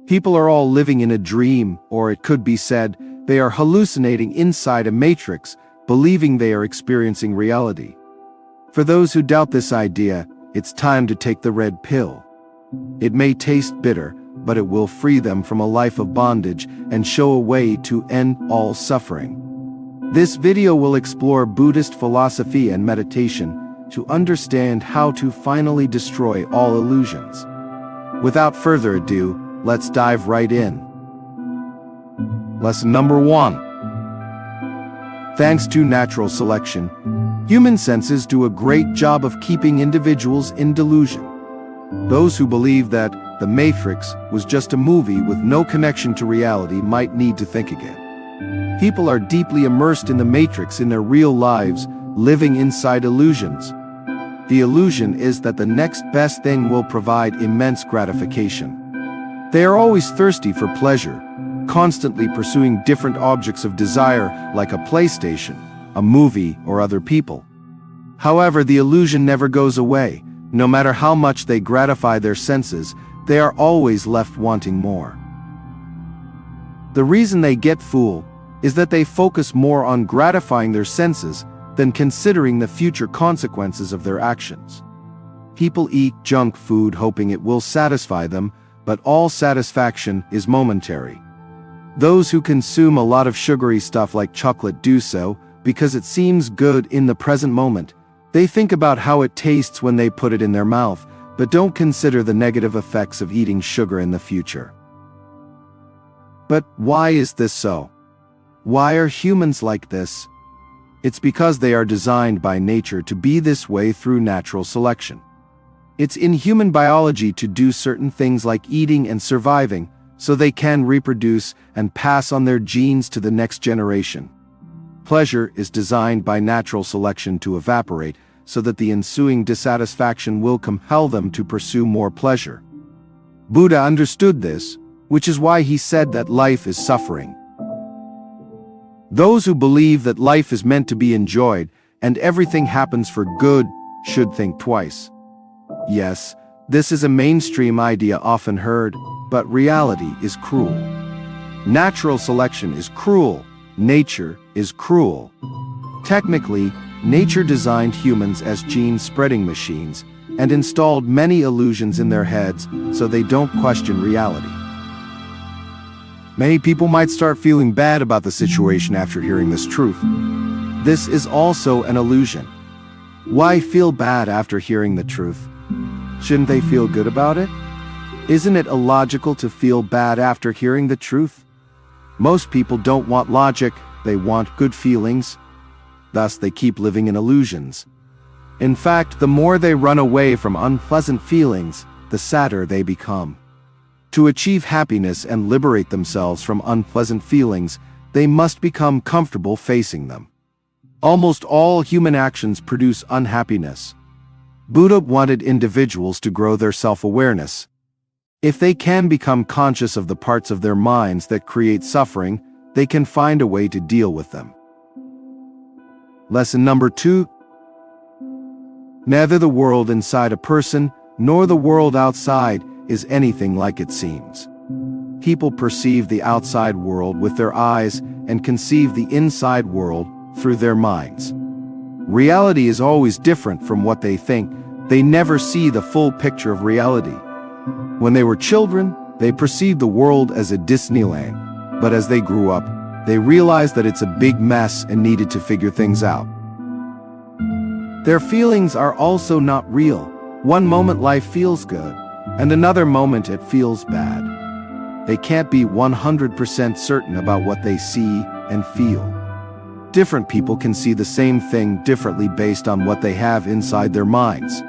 People are all living in a dream, or it could be said, they are hallucinating inside a matrix, believing they are experiencing reality. For those who doubt this idea, it's time to take the red pill. It may taste bitter, but it will free them from a life of bondage and show a way to end all suffering. This video will explore Buddhist philosophy and meditation to understand how to finally destroy all illusions. Without further ado, let's dive right in. Lesson number 1. Thanks to natural selection, human senses do a great job of keeping individuals in delusion. Those who believe that the Matrix was just a movie with no connection to reality might need to think again. People are deeply immersed in the Matrix in their real lives, living inside illusions. The illusion is that the next best thing will provide immense gratification. They are always thirsty for pleasure, constantly pursuing different objects of desire like a PlayStation, a movie, or other people. However, the illusion never goes away. No matter how much they gratify their senses, they are always left wanting more. The reason they get fooled is that they focus more on gratifying their senses than considering the future consequences of their actions. People eat junk food hoping it will satisfy them, but all satisfaction is momentary. Those who consume a lot of sugary stuff like chocolate do so because it seems good in the present moment. They think about how it tastes when they put it in their mouth, but don't consider the negative effects of eating sugar in the future. But why is this so? Why are humans like this? It's because they are designed by nature to be this way through natural selection. It's in human biology to do certain things like eating and surviving, so they can reproduce and pass on their genes to the next generation. Pleasure is designed by natural selection to evaporate, so that the ensuing dissatisfaction will compel them to pursue more pleasure. Buddha understood this, which is why he said that life is suffering. Those who believe that life is meant to be enjoyed and everything happens for good should think twice. Yes, this is a mainstream idea often heard, but reality is cruel. Natural selection is cruel. Nature is cruel. Technically, nature designed humans as gene-spreading machines and installed many illusions in their heads so they don't question reality. Many people might start feeling bad about the situation after hearing this truth. This is also an illusion. Why feel bad after hearing the truth? Shouldn't they feel good about it? Isn't it illogical to feel bad after hearing the truth? Most people don't want logic, they want good feelings. Thus, they keep living in illusions. In fact, the more they run away from unpleasant feelings, the sadder they become. To achieve happiness and liberate themselves from unpleasant feelings, they must become comfortable facing them. Almost all human actions produce unhappiness. Buddha wanted individuals to grow their self-awareness. If they can become conscious of the parts of their minds that create suffering, they can find a way to deal with them. Lesson number 2. Neither the world inside a person nor the world outside is anything like it seems. People perceive the outside world with their eyes and conceive the inside world through their minds. Reality is always different from what they think. They never see the full picture of reality. When they were children, they perceived the world as a Disneyland, but as they grew up, they realized that it's a big mess and needed to figure things out. Their feelings are also not real. One moment life feels good, and another moment it feels bad. They can't be 100% certain about what they see and feel. Different people can see the same thing differently based on what they have inside their minds.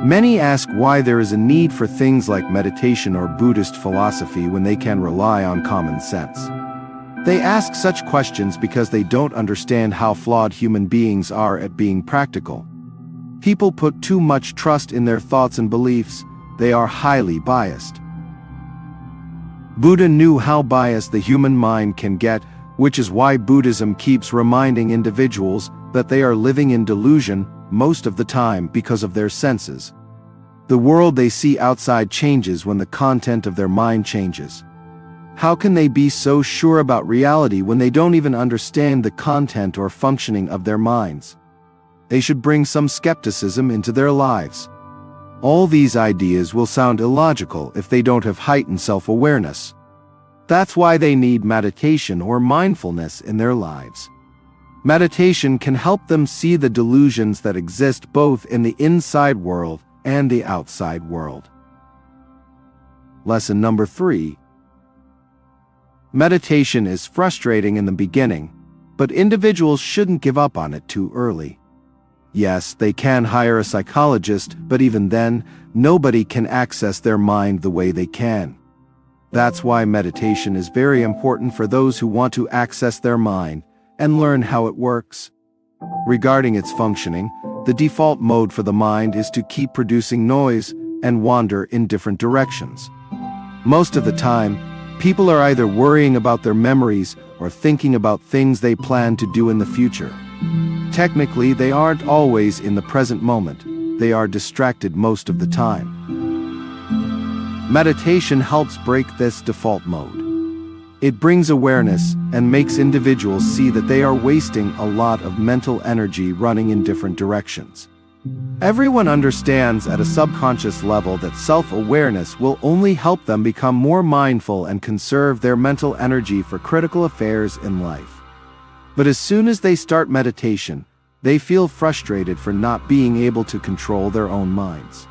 Many ask why there is a need for things like meditation or Buddhist philosophy when they can rely on common sense. They ask such questions because they don't understand how flawed human beings are at being practical. People put too much trust in their thoughts and beliefs. They are highly biased. Buddha knew how biased the human mind can get, which is why Buddhism keeps reminding individuals that they are living in delusion most of the time because of their senses. The world they see outside changes when the content of their mind changes. How can they be so sure about reality when they don't even understand the content or functioning of their minds? They should bring some skepticism into their lives. All these ideas will sound illogical if they don't have heightened self-awareness. That's why they need meditation or mindfulness in their lives. Meditation can help them see the delusions that exist both in the inside world and the outside world. Lesson number 3. Meditation is frustrating in the beginning, but individuals shouldn't give up on it too early. Yes, they can hire a psychologist, but even then, nobody can access their mind the way they can. That's why meditation is very important for those who want to access their mind and learn how it works. Regarding its functioning, the default mode for the mind is to keep producing noise and wander in different directions. Most of the time, people are either worrying about their memories or thinking about things they plan to do in the future. Technically, they aren't always in the present moment. They are distracted most of the time. Meditation helps break this default mode. It brings awareness and makes individuals see that they are wasting a lot of mental energy running in different directions. Everyone understands at a subconscious level that self-awareness will only help them become more mindful and conserve their mental energy for critical affairs in life. But as soon as they start meditation, they feel frustrated for not being able to control their own minds.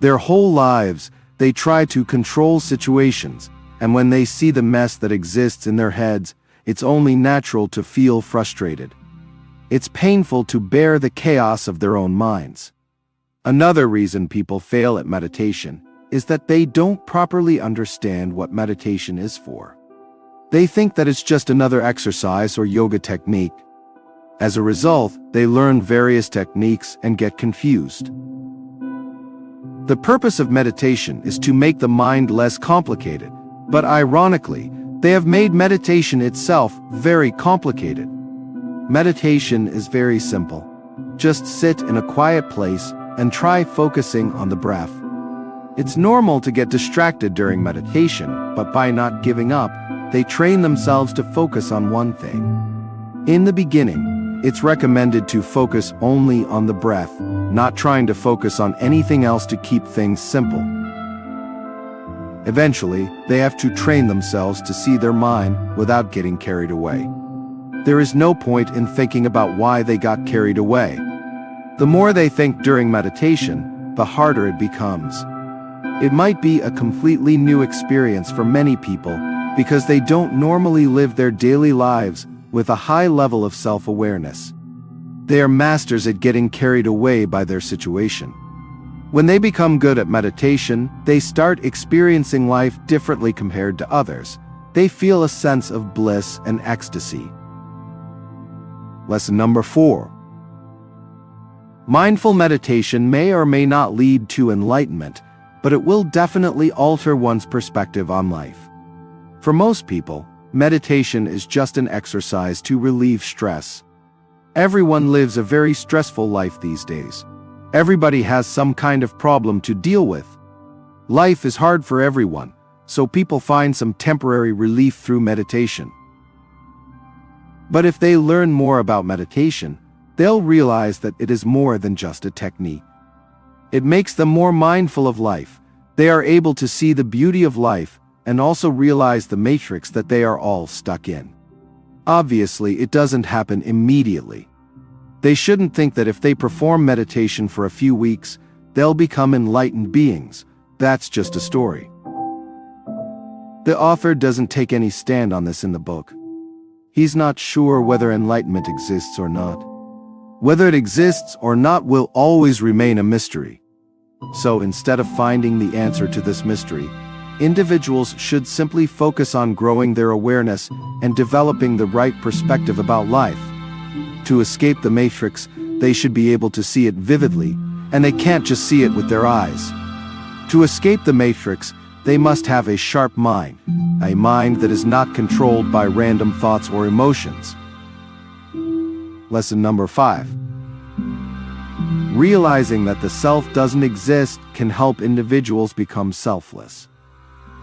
Their whole lives, they try to control situations, and when they see the mess that exists in their heads, it's only natural to feel frustrated. It's painful to bear the chaos of their own minds. Another reason people fail at meditation is that they don't properly understand what meditation is for. They think that it's just another exercise or yoga technique. As a result, they learn various techniques and get confused. The purpose of meditation is to make the mind less complicated, but ironically, they have made meditation itself very complicated. Meditation is very simple. Just sit in a quiet place and try focusing on the breath. It's normal to get distracted during meditation, but by not giving up, they train themselves to focus on one thing. In the beginning, it's recommended to focus only on the breath, not trying to focus on anything else to keep things simple. Eventually, they have to train themselves to see their mind without getting carried away. There is no point in thinking about why they got carried away. The more they think during meditation, the harder it becomes. It might be a completely new experience for many people because they don't normally live their daily lives with a high level of self-awareness. They are masters at getting carried away by their situation. When they become good at meditation, they start experiencing life differently compared to others. They feel a sense of bliss and ecstasy. Lesson number 4. Mindful meditation may or may not lead to enlightenment, but it will definitely alter one's perspective on life. For most people, meditation is just an exercise to relieve stress. Everyone lives a very stressful life these days. Everybody has some kind of problem to deal with. Life is hard for everyone, so people find some temporary relief through meditation. But if they learn more about meditation, they'll realize that it is more than just a technique. It makes them more mindful of life. They are able to see the beauty of life and also realize the matrix that they are all stuck in. Obviously, it doesn't happen immediately. They shouldn't think that if they perform meditation for a few weeks, they'll become enlightened beings. That's just a story. The author doesn't take any stand on this in the book. He's not sure whether enlightenment exists or not. Whether it exists or not will always remain a mystery. So instead of finding the answer to this mystery, individuals should simply focus on growing their awareness and developing the right perspective about life. To escape the matrix, they should be able to see it vividly, and they can't just see it with their eyes. To escape the matrix, they must have a sharp mind, a mind that is not controlled by random thoughts or emotions. Lesson number 5. Realizing that the self doesn't exist can help individuals become selfless.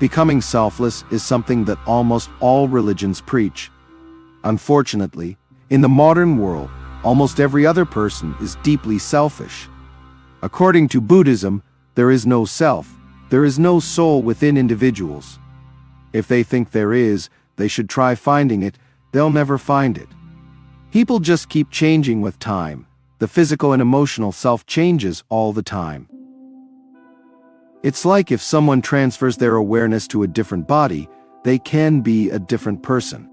Becoming selfless is something that almost all religions preach. Unfortunately, in the modern world, almost every other person is deeply selfish. According to Buddhism, there is no self, there is no soul within individuals. If they think there is, they should try finding it. They'll never find it. People just keep changing with time. The physical and emotional self changes all the time. It's like if someone transfers their awareness to a different body, they can be a different person.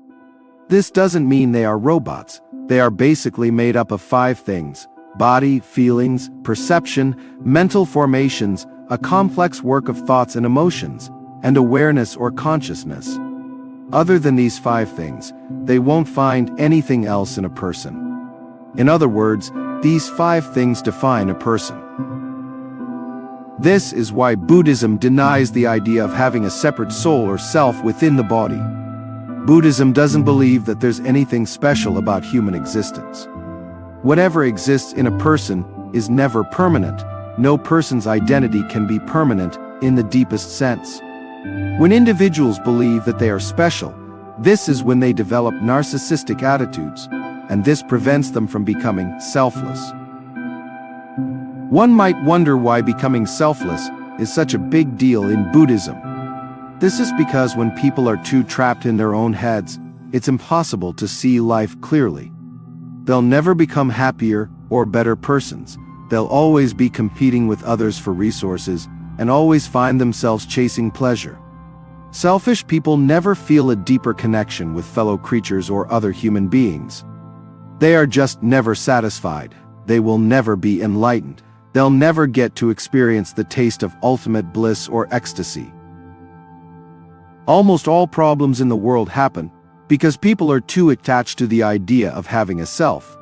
This doesn't mean they are robots. They are basically made up of 5 things: body, feelings, perception, mental formations, a complex work of thoughts and emotions, and awareness or consciousness. Other than these 5 things, they won't find anything else in a person. In other words, these 5 things define a person. This is why Buddhism denies the idea of having a separate soul or self within the body. Buddhism doesn't believe that there's anything special about human existence. Whatever exists in a person is never permanent. No person's identity can be permanent in the deepest sense. When individuals believe that they are special, this is when they develop narcissistic attitudes, and this prevents them from becoming selfless. One might wonder why becoming selfless is such a big deal in Buddhism. This is because when people are too trapped in their own heads, it's impossible to see life clearly. They'll never become happier or better persons. They'll always be competing with others for resources and always find themselves chasing pleasure. Selfish people never feel a deeper connection with fellow creatures or other human beings. They are just never satisfied. They will never be enlightened. They'll never get to experience the taste of ultimate bliss or ecstasy. Almost all problems in the world happen because people are too attached to the idea of having a self.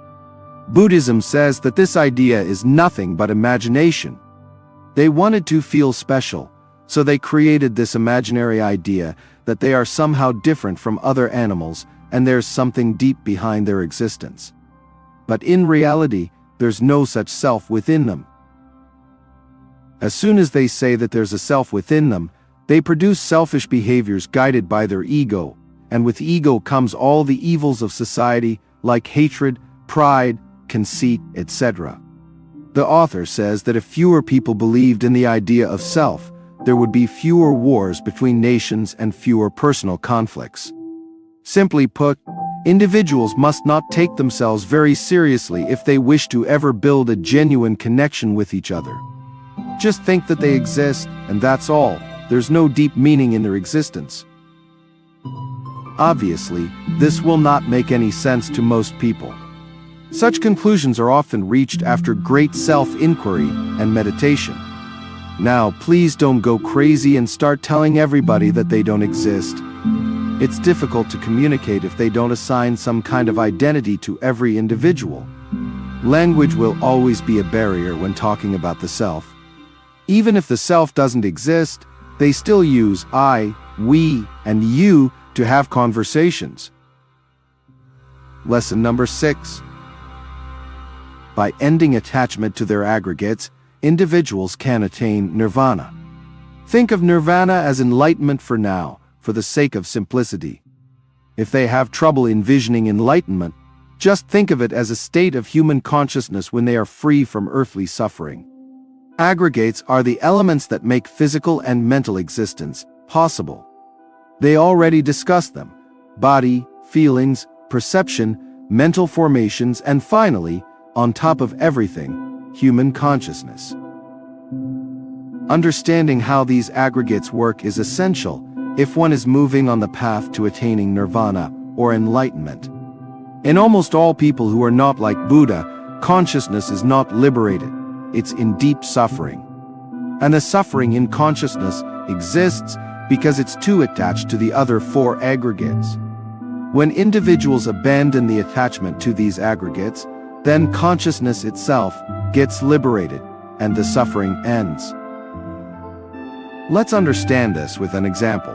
Buddhism says that this idea is nothing but imagination. They wanted to feel special, so they created this imaginary idea that they are somehow different from other animals and there's something deep behind their existence. But in reality, there's no such self within them. As soon as they say that there's a self within them, they produce selfish behaviors guided by their ego, and with ego comes all the evils of society, like hatred, pride, conceit, etc. The author says that if fewer people believed in the idea of self, there would be fewer wars between nations and fewer personal conflicts. Simply put, individuals must not take themselves very seriously if they wish to ever build a genuine connection with each other. Just think that they exist, and that's all. There's no deep meaning in their existence. Obviously, this will not make any sense to most people. Such conclusions are often reached after great self-inquiry and meditation. Now, please don't go crazy and start telling everybody that they don't exist. It's difficult to communicate if they don't assign some kind of identity to every individual. Language will always be a barrier when talking about the self. Even if the self doesn't exist, they still use I, we, and you to have conversations. Lesson number 6. By ending attachment to their aggregates, individuals can attain nirvana. Think of nirvana as enlightenment for now, for the sake of simplicity. If they have trouble envisioning enlightenment, just think of it as a state of human consciousness when they are free from earthly suffering. Aggregates are the elements that make physical and mental existence possible. They already discussed them: body, feelings, perception, mental formations, and finally, on top of everything, human consciousness. Understanding how these aggregates work is essential if one is moving on the path to attaining nirvana or enlightenment. In almost all people who are not like Buddha, consciousness is not liberated. It's in deep suffering. And the suffering in consciousness exists because it's too attached to the other 4 aggregates. When individuals abandon the attachment to these aggregates, then consciousness itself gets liberated and the suffering ends. Let's understand this with an example.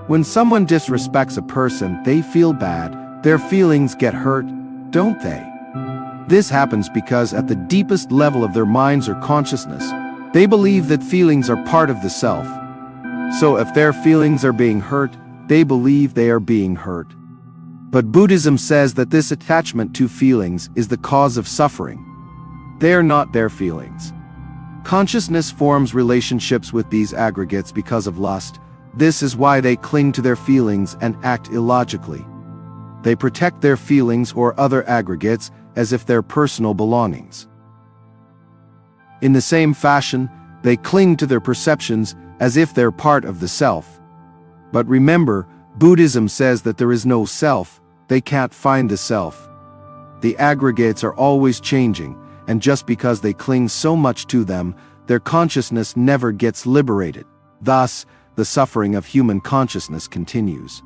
When someone disrespects a person, they feel bad. Their feelings get hurt, don't they? This happens because at the deepest level of their minds or consciousness, they believe that feelings are part of the self. So if their feelings are being hurt, they believe they are being hurt. But Buddhism says that this attachment to feelings is the cause of suffering. They are not their feelings. Consciousness forms relationships with these aggregates because of lust. This is why they cling to their feelings and act illogically. They protect their feelings or other aggregates as if they're personal belongings. In the same fashion, they cling to their perceptions as if they're part of the self. But remember, Buddhism says that there is no self. They can't find the self. The aggregates are always changing, and just because they cling so much to them, their consciousness never gets liberated. Thus, the suffering of human consciousness continues.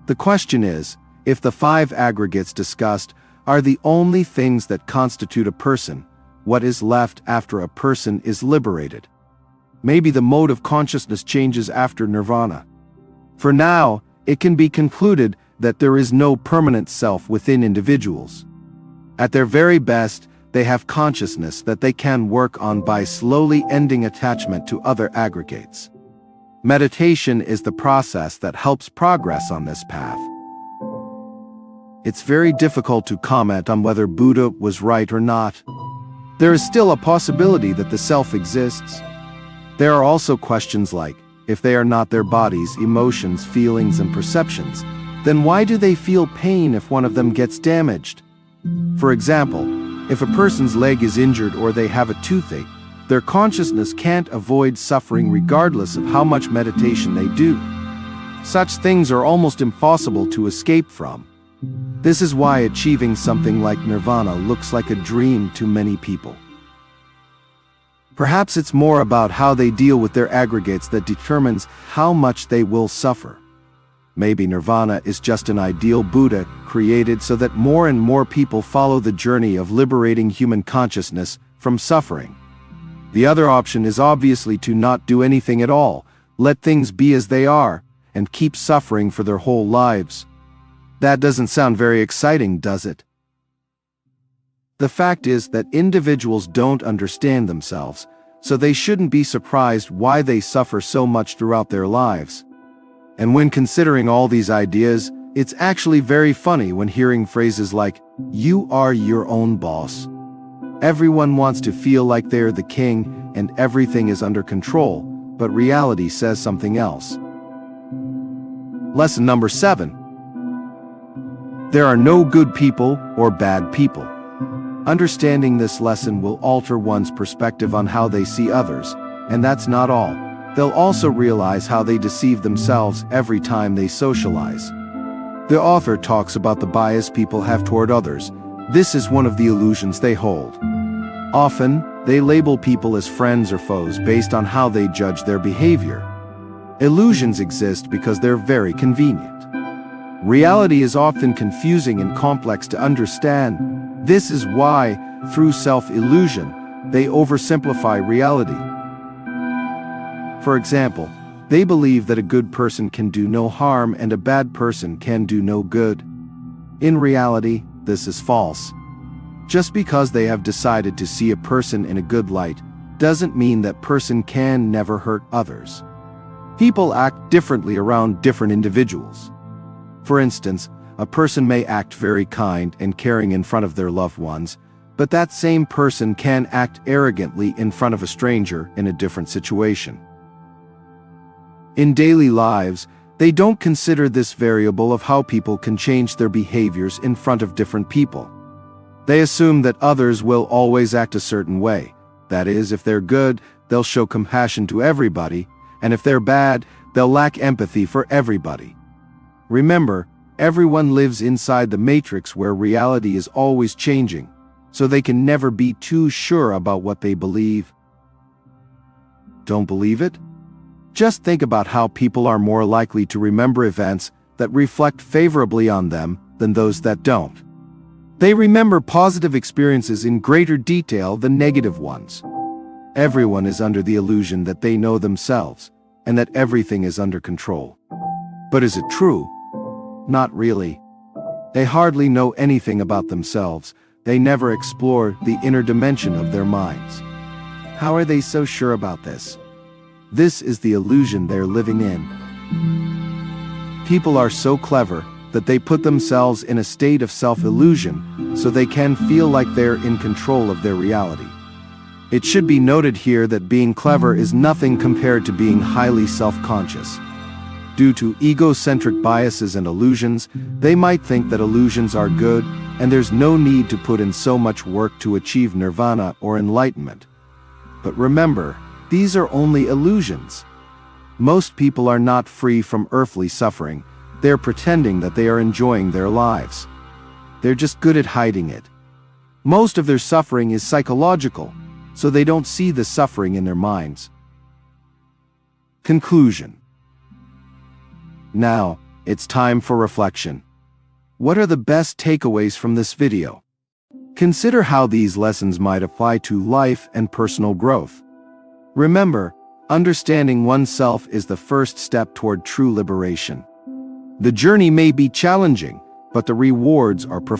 The question is, if the 5 aggregates discussed are the only things that constitute a person, what is left after a person is liberated? Maybe the mode of consciousness changes after nirvana. For now, it can be concluded that there is no permanent self within individuals. At their very best, they have consciousness that they can work on by slowly ending attachment to other aggregates. Meditation is the process that helps progress on this path. It's very difficult to comment on whether Buddha was right or not. There is still a possibility that the self exists. There are also questions like, if they are not their bodies, emotions, feelings, and perceptions, then why do they feel pain if one of them gets damaged? For example, if a person's leg is injured or they have a toothache, their consciousness can't avoid suffering regardless of how much meditation they do. Such things are almost impossible to escape from. This is why achieving something like nirvana looks like a dream to many people. Perhaps it's more about how they deal with their aggregates that determines how much they will suffer. Maybe nirvana is just an ideal Buddha created so that more and more people follow the journey of liberating human consciousness from suffering. The other option is obviously to not do anything at all, let things be as they are, and keep suffering for their whole lives. That doesn't sound very exciting, does it? The fact is that individuals don't understand themselves, so they shouldn't be surprised why they suffer so much throughout their lives. And when considering all these ideas, it's actually very funny when hearing phrases like, "You are your own boss." Everyone wants to feel like they're the king and everything is under control, but reality says something else. Lesson number 7. There are no good people or bad people. Understanding this lesson will alter one's perspective on how they see others, and that's not all. They'll also realize how they deceive themselves every time they socialize. The author talks about the bias people have toward others. This is one of the illusions they hold. Often, they label people as friends or foes based on how they judge their behavior. Illusions exist because they're very convenient. Reality is often confusing and complex to understand. This is why, through self-illusion, they oversimplify reality. For example, they believe that a good person can do no harm and a bad person can do no good. In reality, this is false. Just because they have decided to see a person in a good light, doesn't mean that person can never hurt others. People act differently around different individuals. For instance, a person may act very kind and caring in front of their loved ones, but that same person can act arrogantly in front of a stranger in a different situation. In daily lives, they don't consider this variable of how people can change their behaviors in front of different people. They assume that others will always act a certain way. That is, if they're good, they'll show compassion to everybody, and if they're bad, they'll lack empathy for everybody. Remember, everyone lives inside the matrix where reality is always changing, so they can never be too sure about what they believe. Don't believe it? Just think about how people are more likely to remember events that reflect favorably on them than those that don't. They remember positive experiences in greater detail than negative ones. Everyone is under the illusion that they know themselves, and that everything is under control. But is it true? Not really. They hardly know anything about themselves. They never explore the inner dimension of their minds. How are they so sure about this? This is the illusion they're living in. People are so clever that they put themselves in a state of self-illusion so they can feel like they're in control of their reality. It should be noted here that being clever is nothing compared to being highly self-conscious. Due to egocentric biases and illusions, they might think that illusions are good and there's no need to put in so much work to achieve nirvana or enlightenment. But remember, these are only illusions. Most people are not free from earthly suffering. They're pretending that they are enjoying their lives. They're just good at hiding it. Most of their suffering is psychological, so they don't see the suffering in their minds. Conclusion. Now, it's time for reflection. What are the best takeaways from this video? Consider how these lessons might apply to life and personal growth. Remember, understanding oneself is the first step toward true liberation. The journey may be challenging, but the rewards are profound.